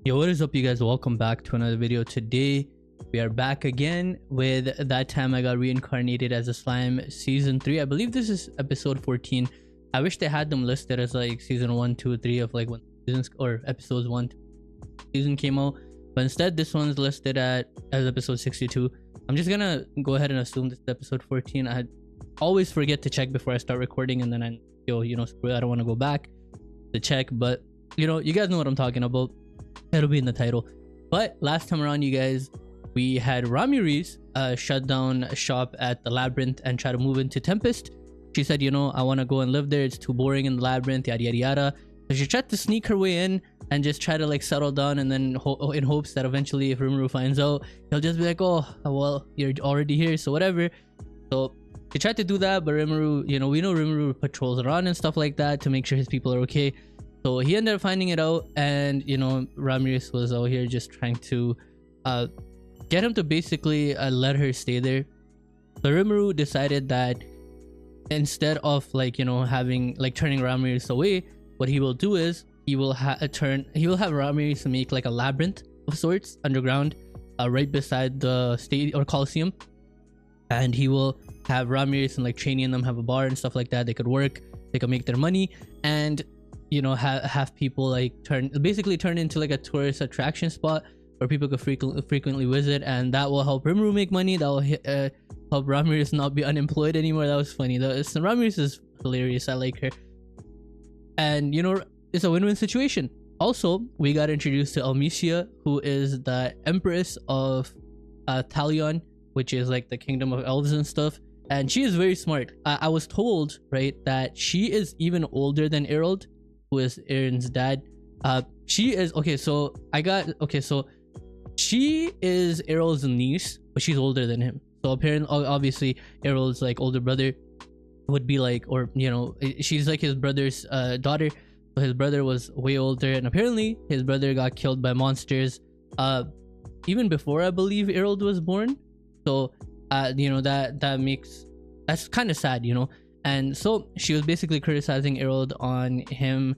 Yo, what is up, you guys? Welcome back to another video. Today we are back again with That Time I Got Reincarnated as a Slime season 3. I believe this is episode 14. I wish they had them listed as like season 1, 2, 3 of like when seasons or episodes 1 season came out, but instead this one's listed as episode 62. I'm just gonna go ahead and assume this is episode 14. I always forget to check before I start recording, and then I screw it, I don't want to go back to check, but you guys know what I'm talking about. It'll be in the title. But last time around, you guys, we had Ramirez shut down a shop at the Labyrinth and try to move into Tempest. She said, I want to go and live there, it's too boring in the Labyrinth, yada yada yada. So she tried to sneak her way in and just try to like settle down, and then in hopes that eventually if Rimuru finds out, he'll just be like, oh well, you're already here, so whatever. So she tried to do that, but Rimuru, we know Rimuru patrols around and stuff like that to make sure his people are okay. So he ended up finding it out, and Ramirez was out here just trying to get him to basically let her stay there. So Rimuru decided that instead of turning Ramirez away, what he will do is he will have Ramirez make like a labyrinth of sorts underground, right beside the stadium or Coliseum, and he will have Ramirez and like training them have a bar and stuff like that. They could work, they could make their money, and have people like turn into like a tourist attraction spot where people could frequently visit, and that will help Rimuru make money. That will help Ramirez not be unemployed anymore. That was funny. Ramirez is hilarious. I like her, and it's a win-win situation. Also, we got introduced to Amicia, who is the Empress of Talion, which is like the kingdom of elves and stuff, and she is very smart. I was told, right, that she is even older than Errol, who is Aaron's dad. She is she is Errol's niece, but she's older than him. So apparently, obviously, Errol's like older brother would be like, or she's like his brother's daughter. So his brother was way older, and apparently his brother got killed by monsters even before I believe Errol was born. So that's kind of sad, And so she was basically criticizing Errol on him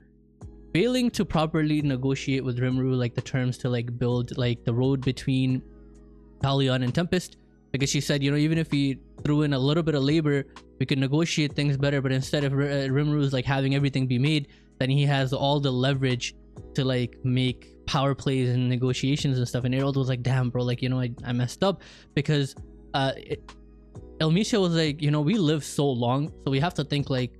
failing to properly negotiate with Rimuru, like the terms to like build like the road between Talion and Tempest, because she said, even if we threw in a little bit of labor, we could negotiate things better. But instead of Rimuru's like having everything be made, then he has all the leverage to like make power plays and negotiations and stuff. And Errol was like, damn bro, like I messed up, because Elmisha was like, we live so long, so we have to think like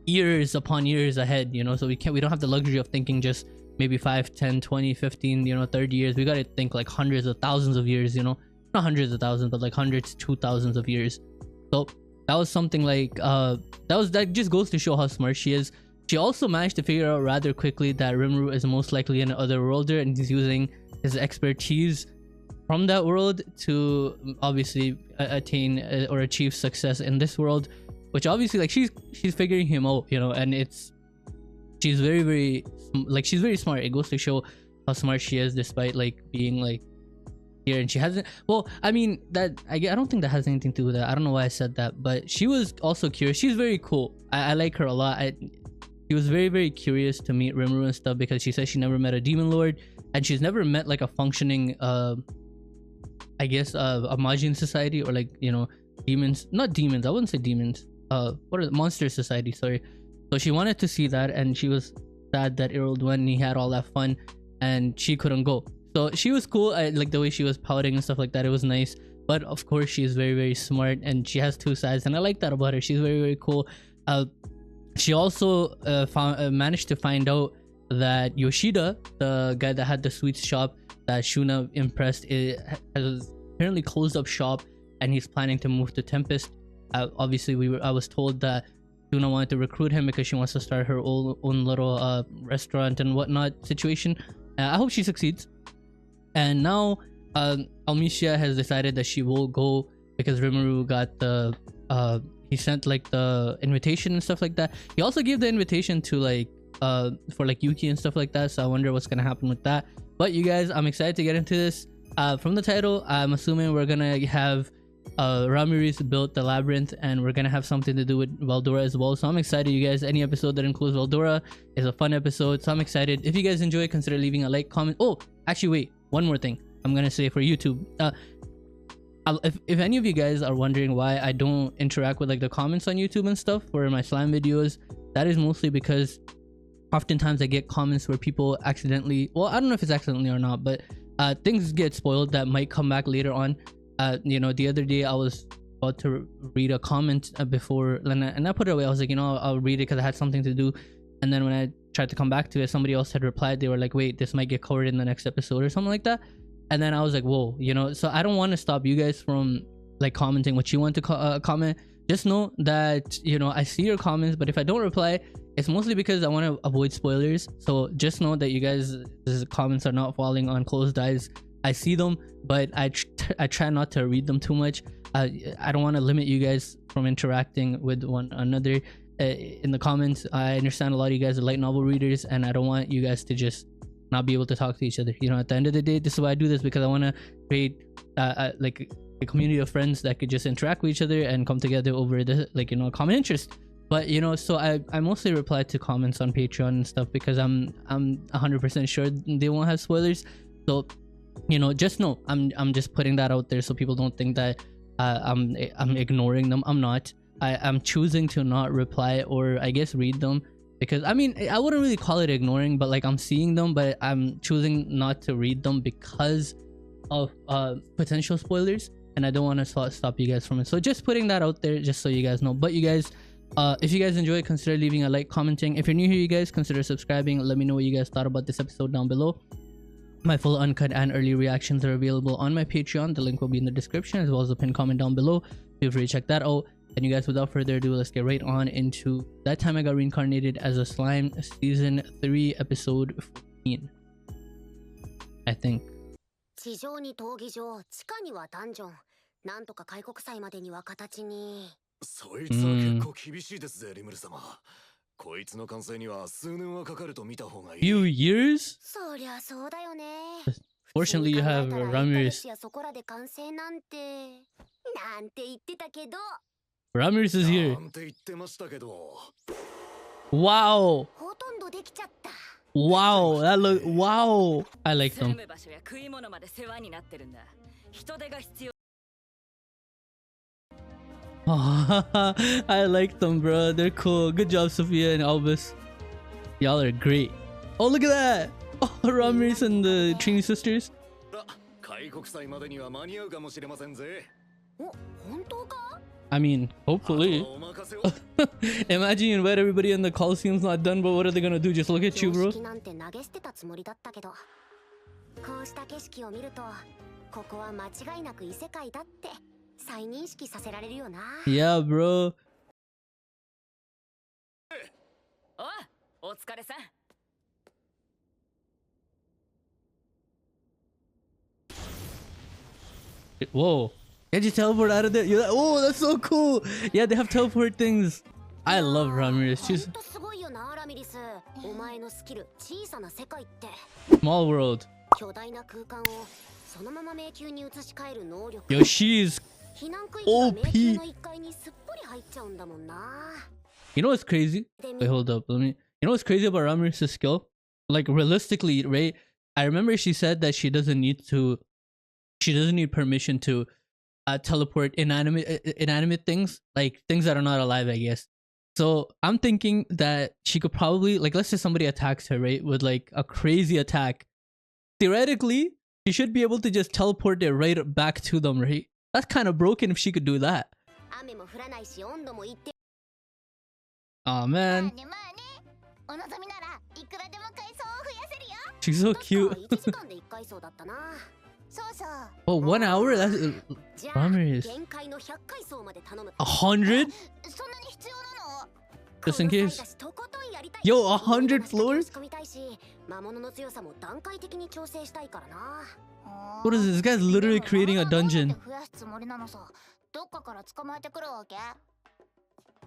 years upon years ahead, so we don't have the luxury of thinking just maybe 5, 10, 20, 15, 30 years. We got to think like hundreds of thousands of years, not hundreds of thousands, but like hundreds to thousands of years. So that was something like that just goes to show how smart she is. She also managed to figure out rather quickly that Rimuru is most likely an otherworlder, and he's using his expertise from that world to obviously attain or achieve success in this world, which obviously like she's figuring him out, and she's very she's very smart. It goes to show how smart she is, despite like being like here, and she hasn't, well, I mean, that I don't think that has anything to do with that. I don't know why I said that, but she was also curious. She's very cool. I like her a lot. She was very curious to meet Rimuru and stuff, because she says she never met a demon lord, and she's never met like a functioning I guess a Majin society, or like demons, not demons, I wouldn't say demons, what are the monster society, sorry. So she wanted to see that, and she was sad that Errol went and he had all that fun and she couldn't go. So she was cool. I like the way she was pouting and stuff like that. It was nice. But of course, she's very smart, and she has two sides, and I like that about her. She's very cool. She also managed to find out that Yoshida, the guy that had the sweets shop that Shuna impressed, has apparently closed up shop, and he's planning to move to Tempest. Obviously, I was told that Shuna wanted to recruit him because she wants to start her own little restaurant and whatnot situation. I hope she succeeds. And now Amicia has decided that she will go, because Rimuru got the he sent like the invitation and stuff like that. He also gave the invitation to like for like Yuki and stuff like that, so I wonder what's gonna happen with that. But you guys, I'm excited to get into this. From the title, I'm assuming we're gonna have Ramirez built the Labyrinth, and we're gonna have something to do with VELDORA as well. So I'm excited, you guys. Any episode that includes VELDORA is a fun episode, so I'm excited. If you guys enjoy, consider leaving a like, comment. Oh, actually, wait, one more thing I'm gonna say for YouTube. If any of you guys are wondering why I don't interact with like the comments on YouTube and stuff for my slime videos, that is mostly because oftentimes I get comments where people accidentally, well, I don't know if it's accidentally or not, but things get spoiled that might come back later on. You know, the other day I was about to read a comment before, and I put it away. I was like, you know, I'll read it because I had something to do. And then when I tried to come back to it, somebody else had replied. They were like, wait, this might get covered in the next episode or something like that. And then I was like, whoa, you know, so I don't want to stop you guys from like commenting what you want to comment. Just know that, you know, I see your comments, but if I don't reply, it's mostly because I want to avoid spoilers. So just know that you guys' comments are not falling on closed eyes. I see them, but I try not to read them too much. I don't want to limit you guys from interacting with one another in the comments. I understand a lot of you guys are light novel readers, and I don't want you guys to just not be able to talk to each other. You know, at the end of the day, this is why I do this, because I want to create like a community of friends that could just interact with each other and come together over the, like, you know, common interest. But you know, so I mostly reply to comments on Patreon and stuff because I'm 100% sure they won't have spoilers. So, you know, just know I'm just putting that out there so people don't think that I'm ignoring them. I'm not. I'm choosing to not reply, or I guess read them, because I mean, I wouldn't really call it ignoring, but like I'm seeing them, but I'm choosing not to read them because of potential spoilers, and I don't want to stop you guys from it. So just putting that out there just so you guys know. But you guys, if you guys enjoy, consider leaving a like, commenting. If you're new here, you guys, consider subscribing. Let me know what you guys thought about this episode down below. My full uncut and early reactions are available on my Patreon. The link will be in the description, as well as the pinned comment down below. Feel free to check that out. And you guys, without further ado, let's get right on into That Time I Got Reincarnated as a Slime, Season 3, Episode 14. I think. 地上に闘技場、地下にはダンジョン。なんとか開国祭までには形に。そいつは結構厳しいですぜ、リムル様。こいつの完成には数年はかかると見た方がいい。Few years? そりゃそうだよね。Fortunately, you have Ramirez. そこらで完成なんて。なんて言ってたけど。Ramirez is here. なんて言ってましたけど。Wow. ほとんどできちゃった。Wow, that look. Wow, I like them. I like them, bro. They're cool. Good job, Sophia and Albus. Y'all are great. Oh, look at that. Oh, Ramirez and the Trini sisters. I mean, hopefully. Imagine you invite everybody and the Coliseum's not done, but what are they gonna do? Just look at you, bro. Yeah, bro. Whoa. Can't you teleport out of there? You're like, oh, that's so cool. Yeah, they have teleport things. I love Ramirez. She's small world. Yo, she's OP. You know what's crazy? Wait, hold up. You know what's crazy about Ramirez's skill? Like, realistically, right? I remember she said that she doesn't need permission to teleport inanimate things, like things that are not alive, I guess. So I'm thinking that she could probably, like, let's say somebody attacks her, right, with like a crazy attack. Theoretically, she should be able to just teleport it right back to them, right? That's kind of broken if she could do that. Oh man, she's so cute. Oh, 1 hour? That's Ramirez. 100? Just in case. Yo, 100 floors? What is this? This guy's literally creating a dungeon.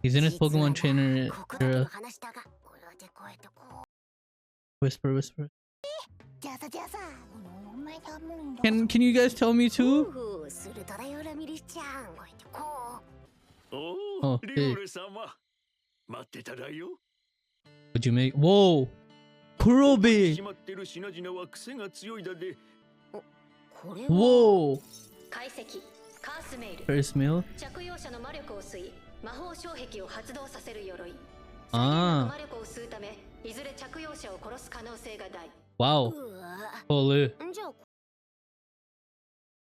He's in his Pokemon trainer era. Whisper, whisper. Can you guys tell me too? するとだよラミリスちゃん。こうやってこう。Oh, リ hey. ムル様待ってただよ。 What'd you make? Whoa! Kurobe! 決まってる品々は癖が強いだで。これは Whoa! 解析カースメール First meal? 着用者の魔力を吸い魔法障壁を発動させる鎧。あー魔力を吸うためいずれ着用者を殺す可能性が大。 Wow. うわ Holy. じゃあ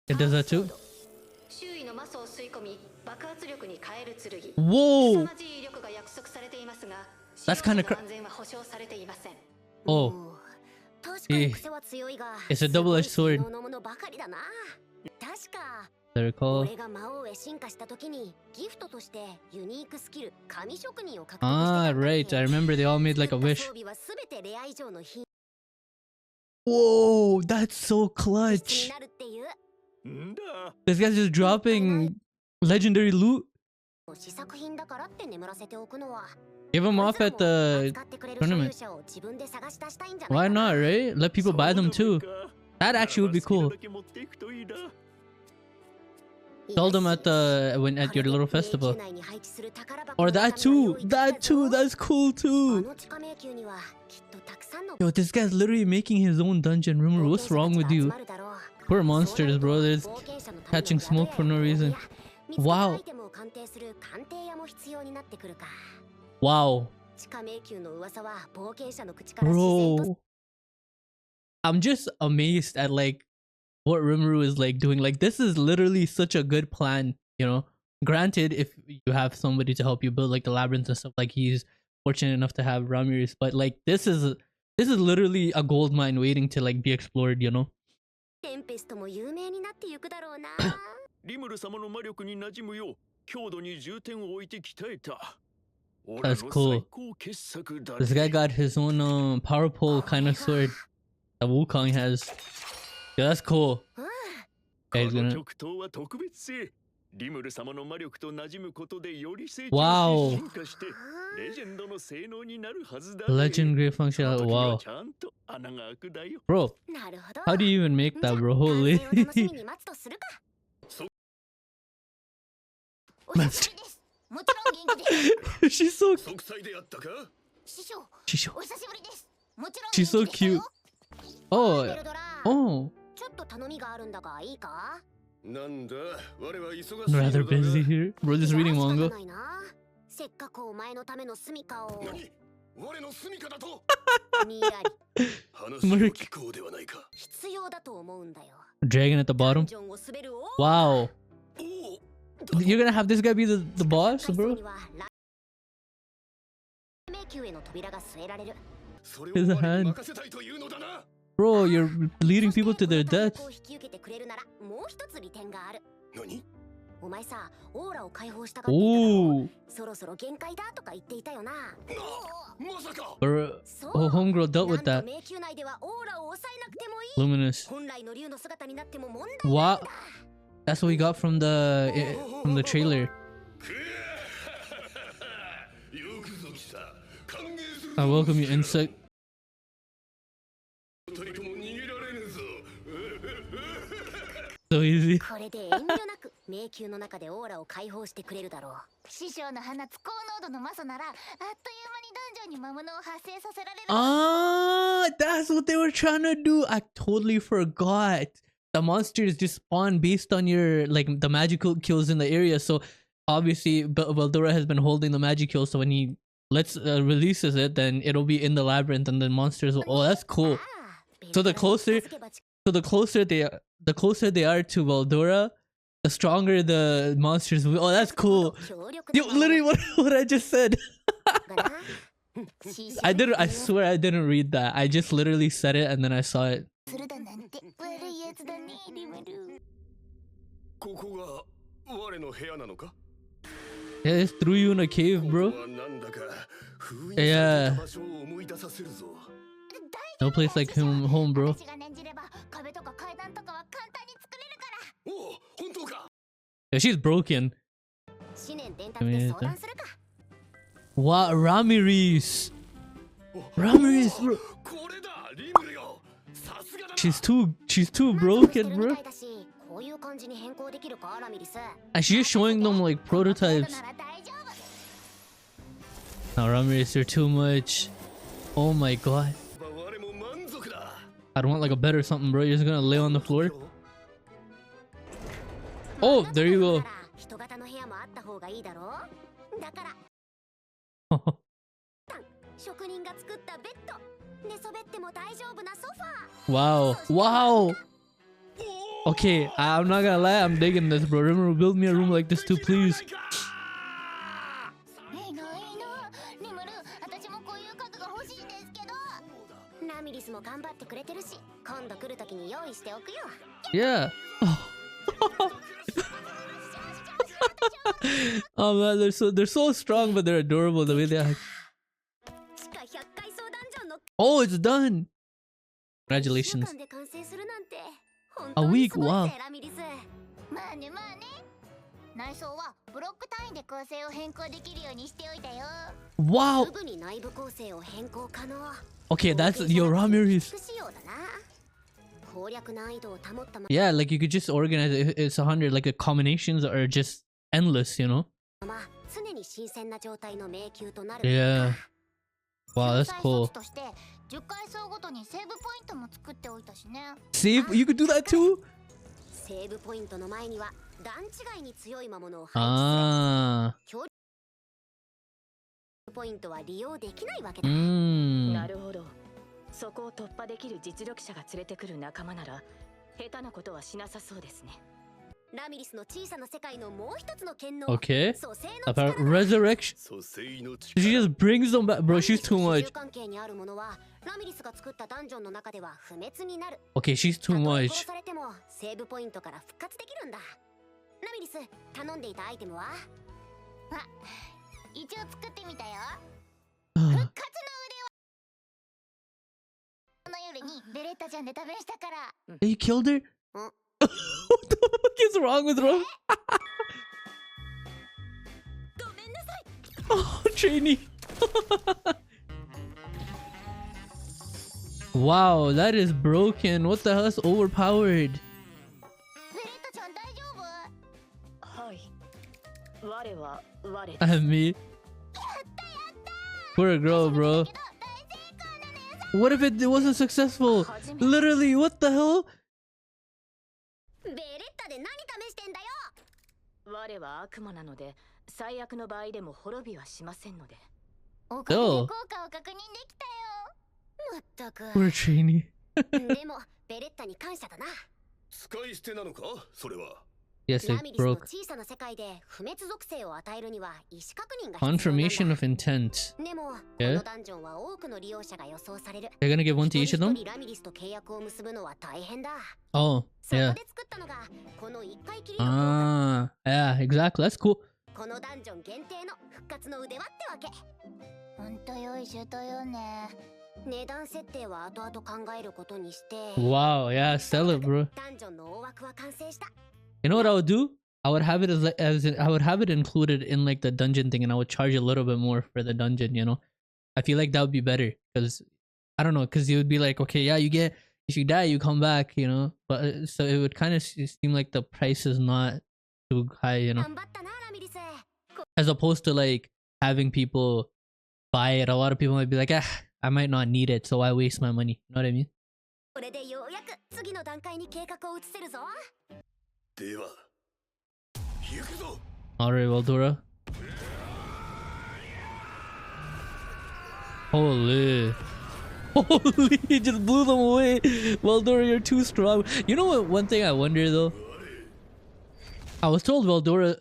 It does that too? 周囲のマスを吸い込み爆発力に変える剣。 Whoa! 凄まじい威力が約束されていますが、 That's 使用 kinda 者の安全は保証されていません。 Oh. 確かに癖は強いが It's a double-edged sword. すごい性能のものばかりだな。確か I recall. 俺が魔王へ進化した時にギフトとしてユニークスキル紙職人を獲得してた Ah, んだっ right. け I remember they all made like a 作った wish. 装備は全てレア以上の品 Whoa! That's so 質に clutch. なるっていう んだ This guy's just dropping legendary loot. 試作品だからって眠らせておくのは Give them off at the 扱ってくれる所有 tournament. 者を自分で探し出したいんじゃない Why かな not, right? Let people buy them too. That actually would be cool. 好きなだけ持っていくといいだ。 Sell them at the when at your little festival. Or that too. That too. That's cool too. Yo, this guy's literally making his own dungeon. Remember, what's wrong with you? Poor monsters, bro. They're catching smoke for no reason. Wow. Wow. Bro. I'm just amazed at like what Rimuru is like doing. Like, this is literally such a good plan, you know? Granted, if you have somebody to help you build like the labyrinth and stuff, like he's fortunate enough to have Ramirez, but like this is literally a gold mine waiting to like be explored, you know? リムル様の魔力に馴染むよう強度に重点を置いて鍛えた。 That's cool. This guy got his own power pole kind of sword that Wukong has. Yeah, that's cool. Guys, gonna... Wow. Legendary function. Wow. Bro, how do you even make that, bro? Holy. Master. She's so She's so cute. Oh. Oh. Rather busy here. Bro, just reading manga. せっかくお前のための住処を 我の住処だと 見やり 話を聞こうではないか 必要だと思うんだよ Dragon at the bottom. Wow. You're gonna have this guy be the boss, bro? His hand. Bro, you're leading people to their death. お前さ、オーラを解放したかっただろ。そろそろ限界だとか言っていたよな。まさか。 Bro, oh, homegirl dealt with that. Luminous. What? That's what we got from the trailer. I welcome you, insect. So easy. これで遠慮なく迷宮の中でオーラを解放してくれるだろう。師匠の放つ高濃度の魔素ならあっという間にダンジョンに魔物を発生させられる。Ah, that's what they were trying to do. I totally forgot. The monsters just spawn based on your like the magical kills in the area. So obviously, VELDORA has been holding the magic kill. So when he releases it, then it'll be in the labyrinth, and then monsters will. Oh, that's cool. So the closer they are to VELDORA, the stronger the monsters will. Oh, that's cool. Yo, literally what I just said. I swear I didn't read that. I just literally said it and then I saw it. Yeah, it threw you in a cave, bro. Yeah. No place like home, bro. Yeah, she's broken. Wow, Ramirez, bro. She's too broken, bro. 感じに変更できるか、ラミリス。 And she's showing them like prototypes. なら大丈夫。 Now Ramirez, you're too much. Oh my god. 我も満足だ。 I'd want like a bed or something, bro. You're just gonna lay on the floor. Oh, there you go. 人型の部屋もあった方がいいだろう。だから。職人が作ったベッド。寝そべっても大丈夫なソファー。 Wow. Wow. Okay, I'm not gonna lie, I'm digging this, bro. Remember, build me a room like this too, please. いいのいいの。リムル、私もこういう家具が欲しいんですけど。ラミリスも頑張ってくれてるし、今度来る時に用意しておくよ。 Yeah. Oh man, they're so strong, but they're adorable the way they act. 地下100階層ダンジョンの Oh, it's done. 1 Congratulations. 週間で完成するなんて。 A week, wow. ラミリス。まあねまあね。内装はブロック単位で構成を変更できるようにしておいたよ。 Wow. すぐに内部構成を変更可能。 Okay, that's your Ramirez. 仕様だな。攻略難易度を保ったま Yeah, like you could just organize it. It's 100. Like the combinations are just endless, you know? ま常に新鮮な状態の迷宮となる。 Yeah. Wow, that's cool. として10階層ごとにセーブポイントも作っておいたしね。 Save? You could do that too? セーブポイントの前には段違いに強い魔物を配置する。 Ah. 協力ポイントは利用できないわけだ。 なるほど。そこを突破できる実力者が連れてくる仲間なら下手なことはしなさそうですね。ラミリスの小さな世界のもう一つの権能。 Okay. 蘇生の About 力だ。 resurrection. 蘇生の She 力。 just brings them back. Bro, she's too 主 much. 従関係にあるものはラミリスが作ったダンジョンの中では不滅になる。 Okay, she's た too とえ much. 殺されてもセーブポイントから復活できるんだ。ラミリス、頼んでいたアイテムは？あ、一応作ってみたよ。復活の腕はこの夜にベレッタちゃんで試したから。 He killed her? Huh? What the fuck is wrong with Ro? ごめんなさい。 Oh, trainee. Wow, that is broken. What the hell? That's overpowered. ベレッタちゃん大丈夫？はい。我は我です。 I me. Poor girl, bro. What if it wasn't successful? Literally, what the hell? ベレッタで何試してんだよ。我は悪魔なので最悪の場合でも滅びはしませんので。おかげで効果を確認できたよ。まったく。 Poor trainee. でもベレッタに感謝だな。使い捨てなのかそれは。 Yes, ラ it ミリスの broke. 小さな世界で不滅属性を与えるには意思確認が必要なんだ。 Confirmation of intent. でも、こ Yeah? のダンジョンは多くの利用者が予想される。 They're gonna give one to 一 each of 人 them? 一人ラミリスと契約を結ぶのは大変だ。 Oh, そこ yeah. で作ったのがこの一回きりの効果。 Ah, yeah, exactly. That's cool. このダンジョン限定の復活の腕輪ってわけ。ほんと良いシュートよね。値段設定は後々考えることにして。 Wow, yeah, sell it, bro. ダンジョンの大枠は完成した。 You know what I would do? I would have it I would have it included in like the dungeon thing, and I would charge a little bit more for the dungeon. You know, I feel like that would be better because I don't know, because you would be like, okay, yeah, you get if you die, you come back, you know. But so it would kind of seem like the price is not too high, you know, 頑張ったなラミリス。 as opposed to like having people buy it. A lot of people might be like, ah, I might not need it, so why waste my money? You know what I mean? これでようやく次の段階に計画を移せるぞ。では行くぞ。 Alright, VELDORA. Holy. Holy, he just blew them away. VELDORA, you're too strong. You know what? One thing I wonder though. I was told VELDORA.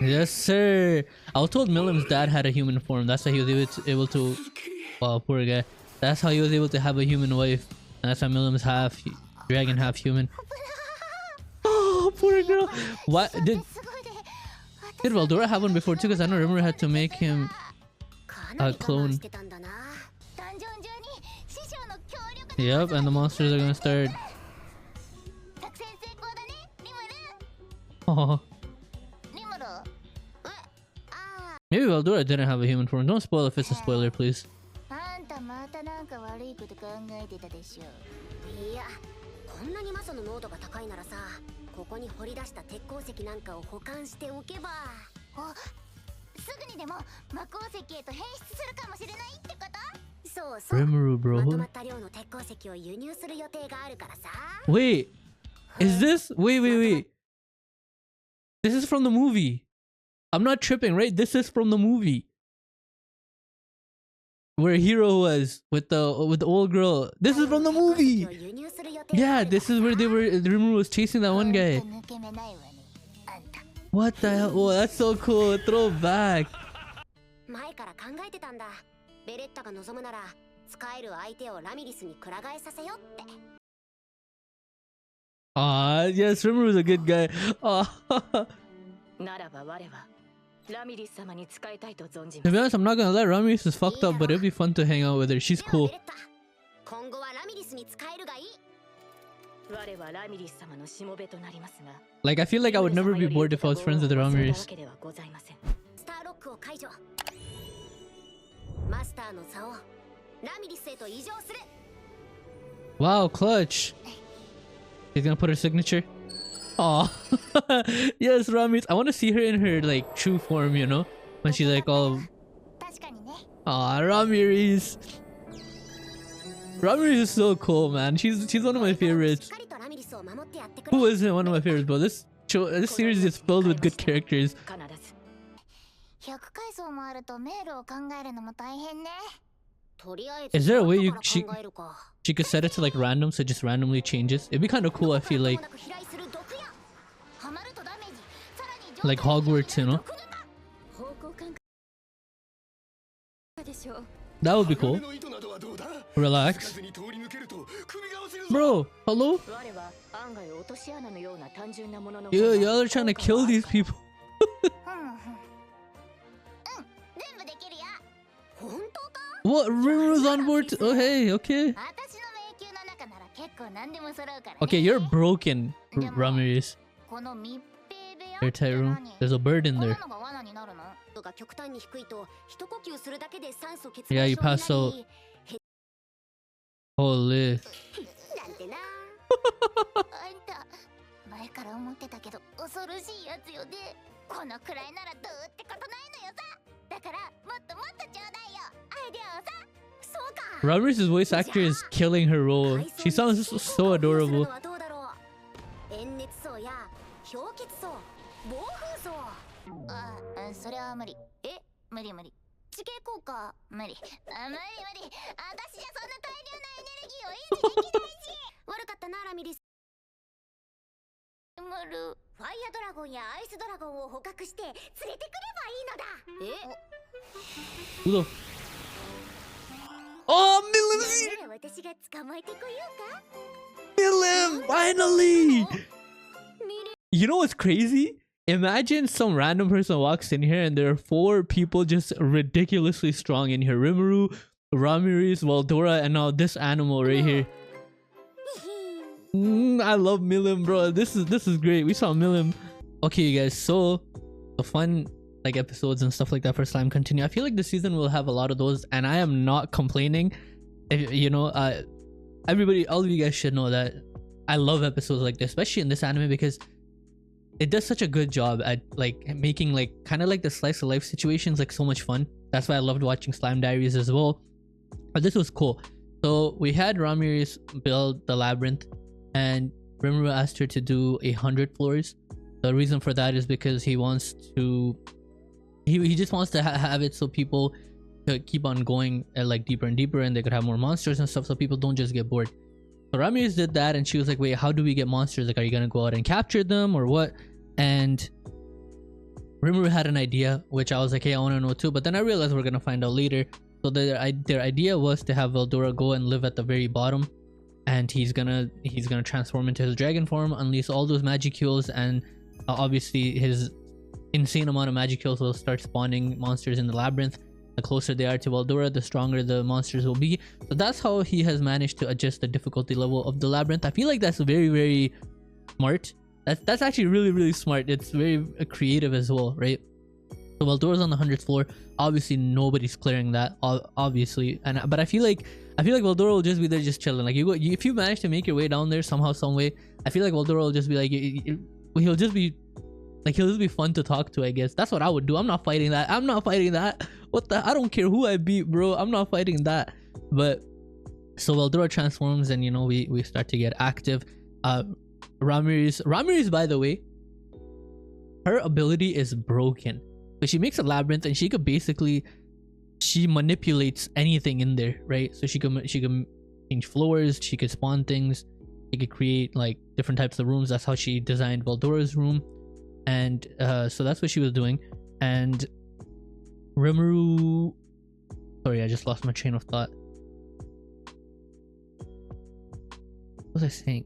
Yes, sir. I was told Milim's dad had a human form. That's why he was able to. Wow, poor guy. That's how he was able to have a human wife. And that's why Milim's half dragon, half human. Oh, poor girl. What did VELDORA have one before too? Because I don't remember how to make him a clone. Yep, and the monsters are gonna start. Oh. Maybe VELDORA didn't have a human form. Don't spoil if it's a spoiler, please. あんたまたなんか悪いこと考えてたでしょ。いや、こんなにマソの濃度が高いならさ、ここに掘り出した鉄鉱石なんかを保管しておけば、すぐにでも魔鉱石へと変質するかもしれないってこと？そうそう。Rimuru, まと bro. まった量の鉄鉱石を輸入する予定があるからさ。Wait, is this? Wait. This is from the movie. I'm not tripping, right? This is from the movie. Where Hero was with the old girl. This is from the movie. Yeah, this is where Rimuru was chasing that one guy. What the hell? Oh, that's so cool. Throwback. 前から考えてたんだ。ベレッタが望むなら使える相手をラミリスにくら替えさせよって。Ah, yes, Rimuru is a good guy. To be honest, I'm not gonna lie, Ramirez is fucked up, but it'd be fun to hang out with her. She's cool. Like, I feel like I would never be bored if I was friends with Ramirez. Wow, clutch. She's gonna put her signature. Oh, yes, Ramirez. I want to see her in her like true form, you know, when she's like all. Ah, Ramirez. Ramirez is so cool, man. She's one of my favorites. Who isn't one of my favorites? But this series is filled with good characters. Is there a way she could set it to like random, so it just randomly changes? It'd be kind of cool. I feel like Hogwarts, you know. That would be cool. Relax. Bro, hello? Yeah, y'all are trying to kill these people. What? Rimuru's on board? Oh, hey, okay. Okay, you're broken, Ramirez. Airtight room. There's a bird in there. Yeah, you pass out. Holy. Ramirez's voice actor is killing her role. She sounds so adorable. Oh, Milim! Finally! You know what's crazy? Imagine some random person walks in here and there are 4 people just ridiculously strong in here. Rimuru, Ramirez, VELDORA, and now this animal right here. I love Milim, bro. This is great. We saw Milim. Okay, you guys. So the fun like episodes and stuff like that for Slime continue. I feel like this season will have a lot of those, and I am not complaining. You know, everybody, all of you guys should know that I love episodes like this, especially in this anime, because it does such a good job at like making like kind of like the slice of life situations like so much fun. That's why I loved watching Slime Diaries as well. But this was cool. So we had Ramirez build the labyrinth, and Rimuru asked her to do 100 floors. The reason for that is because he wants to he just wants to have it so people could keep on going like deeper and deeper, and they could have more monsters and stuff, so people don't just get bored. So Ramirez did that, and she was like, wait, how do we get monsters? Like, are you gonna go out and capture them or what? And Rimuru had an idea, which I was like, hey, I want to know too, but then I realized we're gonna find out later. So their idea was to have VELDORA go and live at the very bottom, and he's gonna transform into his dragon form, unleash all those magicules, and obviously his insane amount of magicules will start spawning monsters in the labyrinth. The closer they are to VELDORA, the stronger the monsters will be. So that's how he has managed to adjust the difficulty level of the labyrinth. I feel like that's very, very smart. That's actually really, really smart. It's very creative as well, right? So Veldora's on the 100th floor. Obviously, nobody's clearing that. Obviously, but I feel like Veldora will just be there, just chilling. Like if you manage to make your way down there somehow, some way, I feel like Veldora will just be like, he'll just be fun to talk to. I guess that's what I would do. I'm not fighting that. What the? I don't care who I beat, bro. I'm not fighting that. But so Veldora transforms, and we start to get active. Ramirez, by the way, her ability is broken. But she makes a labyrinth, and she manipulates anything in there, right? So she can change floors, she could spawn things, she could create like different types of rooms. That's how she designed Veldora's room, and so that's what she was doing. And Rimuru, sorry, I just lost my train of thought. What was I saying?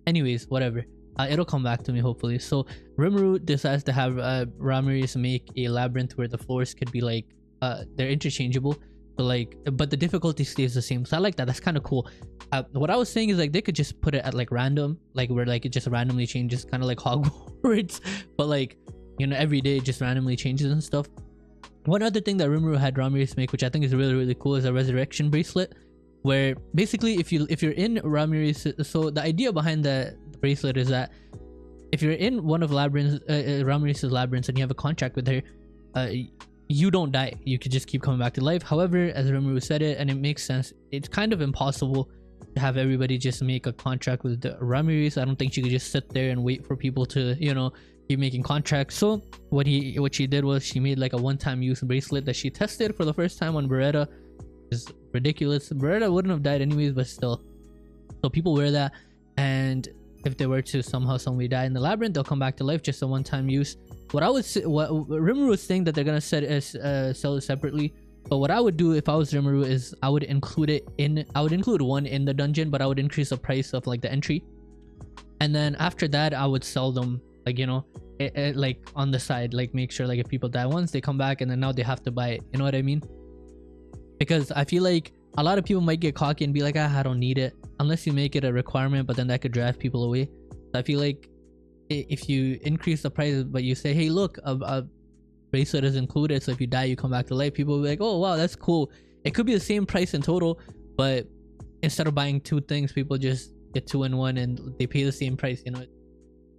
Anyways, whatever. It'll come back to me hopefully. So Rimuru decides to have Ramirez make a labyrinth where the floors could be like they're interchangeable, but the difficulty stays the same. So I like that. That's kind of cool. What I was saying is like they could just put it at like random, like where like it just randomly changes, kind of like Hogwarts, but like every day it just randomly changes and stuff. One other thing that Rimuru had Ramirez make, which I think is really, really cool, is a resurrection bracelet, where basically if you're in Ramirez, so the idea behind the bracelet is that if you're in one of Ramirez's labyrinths and you have a contract with her, you don't die. You could just keep coming back to life. However, as Rimuru said it, and it makes sense, it's kind of impossible to have everybody just make a contract with Ramirez. I don't think she could just sit there and wait for people to keep making contracts. So what she did was she made like a one-time use bracelet that she tested for the first time on Beretta. Is ridiculous. Beretta wouldn't have died anyways, but still. So people wear that, and if they were to somehow somebody die in the labyrinth, they'll come back to life, just a one-time use. What Rimuru was saying that they're gonna sell it separately, but what I would do if I was Rimuru is I would include one in the dungeon, but I would increase the price of like the entry, and then after that I would sell them like like on the side, like make sure like if people die once, they come back and then now they have to buy it. You know what I mean? Because I feel like a lot of people might get cocky and be like, I don't need it, unless you make it a requirement, but then that could drive people away. So I feel like if you increase the price, but you say, hey, look, a bracelet is included, so if you die, you come back to life, people will be like, oh, wow, that's cool. It could be the same price in total, but instead of buying two things, people just get two in one and they pay the same price,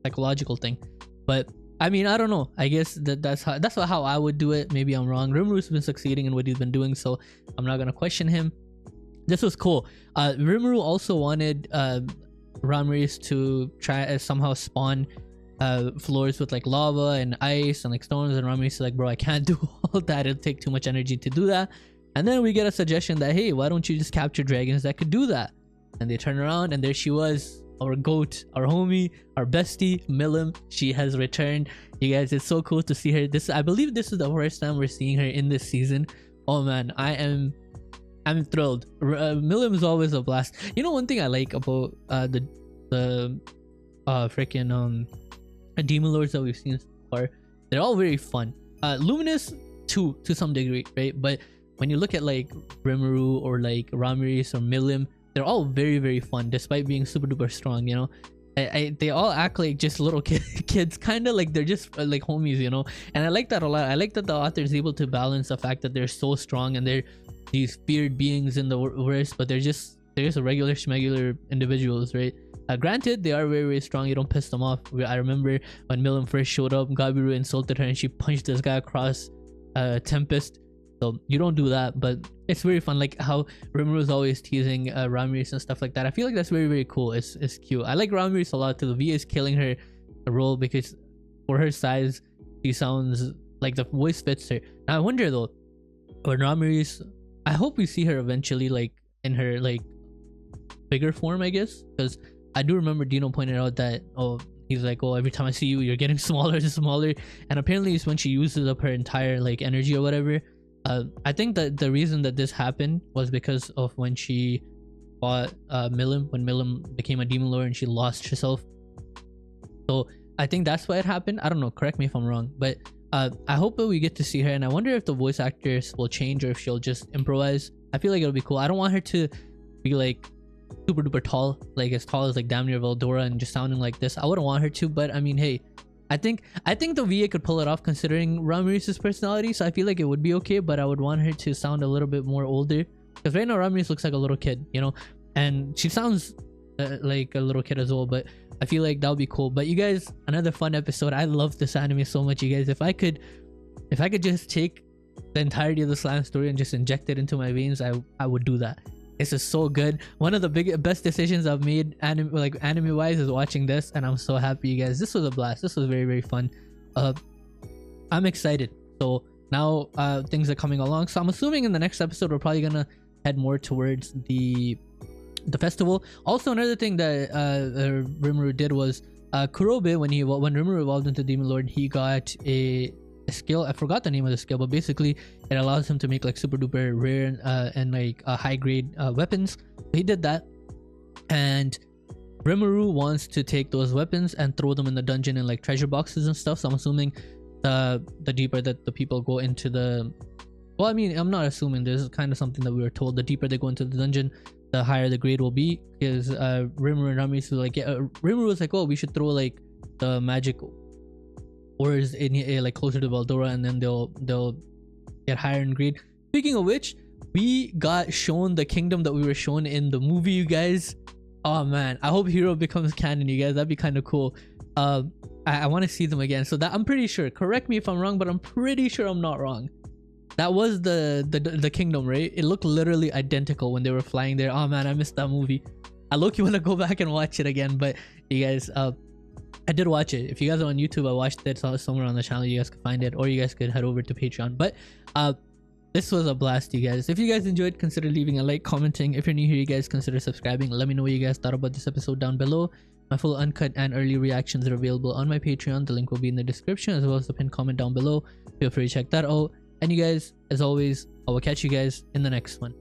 psychological thing. But I mean, I don't know. I guess that's how I would do it. Maybe I'm wrong. Rimuru's been succeeding in what he's been doing, so I'm not gonna question him. This was cool. Rimuru also wanted Ramirez to try somehow spawn floors with like lava and ice and like stones, and Ramirez is like, bro, I can't do all that. It'll take too much energy to do that. And then we get a suggestion that, hey, why don't you just capture dragons that could do that? And they turn around and there she was, our goat, our homie, our bestie, Milim. She has returned. You guys, it's so cool to see her. I believe this is the first time we're seeing her in this season. Oh man, I'm thrilled. Milim is always a blast. One thing I like about the freaking demon lords that we've seen so far, they're all very fun. Luminous too, to some degree, right? But when you look at like Rimuru or like Ramirez or Milim, they're all very, very fun despite being super duper strong. They all act like just little kids, kind of like they're just like homies, and I like that a lot. I like that the author is able to balance the fact that they're so strong and they're these feared beings in the worst, but they're just regular schmegular individuals, right? Granted, they are very, very strong. You don't piss them off. I remember when Milim first showed up, Gabiru insulted her and she punched this guy across Tempest. So you don't do that, but it's very fun. Like how Rimuru is always teasing Ramirez and stuff like that. I feel like that's very, very cool. It's cute. I like Ramirez a lot too. The VA is killing her role because for her size, she sounds like the voice fits her. Now I wonder though, when Ramirez, I hope we see her eventually like in her like bigger form, I guess, because I do remember Dino pointed out that he's like, oh, every time I see you, you're getting smaller and smaller, and apparently it's when she uses up her entire like energy or whatever. I think that the reason that this happened was because of when she fought Milim, when Milim became a demon lord and she lost herself. So I think that's why it happened. I don't know, correct me if I'm wrong, but I hope that we get to see her, and I wonder if the voice actress will change or if she'll just improvise. I feel like it'll be cool. I don't want her to be like super duper tall, like as tall as like damn near Veldora and just sounding like this. I wouldn't want her to, but I mean, hey, I think the VA could pull it off considering Ramirez's personality, so I feel like it would be okay, but I would want her to sound a little bit more older, because right now Ramirez looks like a little kid, you know, and she sounds like a little kid as well, but I feel like that would be cool. But you guys, another fun episode. I love this anime so much, you guys. If I could just take the entirety of the Slam story and just inject it into my veins, I would do that. This is so good. One of the best decisions I've made anime wise is watching this, and I'm so happy, you guys. This was a blast. This was very, very fun. I'm excited. So now things are coming along, so I'm assuming in the next episode we're probably gonna head more towards the festival. Also, another thing that Rimuru did was Kurobe, when Rimuru evolved into Demon Lord, he got a skill. I forgot the name of the skill, but basically it allows him to make like super duper rare and like high grade weapons. He did that, and Rimuru wants to take those weapons and throw them in the dungeon in like treasure boxes and stuff. So I'm assuming the deeper that the people go into the, well, I mean, I'm not assuming, this is kind of something that we were told, the deeper they go into the dungeon, the higher the grade will be, because Rimuru and Ramirez was like, Rimuru was like, oh, we should throw like the magic ores in like closer to VELDORA, and then they'll get higher in grade. Speaking of which, we got shown the kingdom that we were shown in the movie, you guys. Oh man, I hope Hero becomes canon, you guys. That'd be kind of cool. I want to see them again. So that, I'm pretty sure, correct me if I'm wrong, but I'm pretty sure I'm not wrong, that was the kingdom, right? It looked literally identical when they were flying there. Oh man, I missed that movie. I low-key want to go back and watch it again. But you guys, I did watch it. If you guys are on YouTube, I watched it somewhere on the channel. You guys could find it, or you guys could head over to Patreon. But this was a blast, you guys. If you guys enjoyed, consider leaving a like, commenting. If you're new here, you guys consider subscribing. Let me know what you guys thought about this episode down below. My full uncut and early reactions are available on my Patreon. The link will be in the description, as well as the pinned comment down below. Feel free to check that out. And you guys, as always, I will catch you guys in the next one.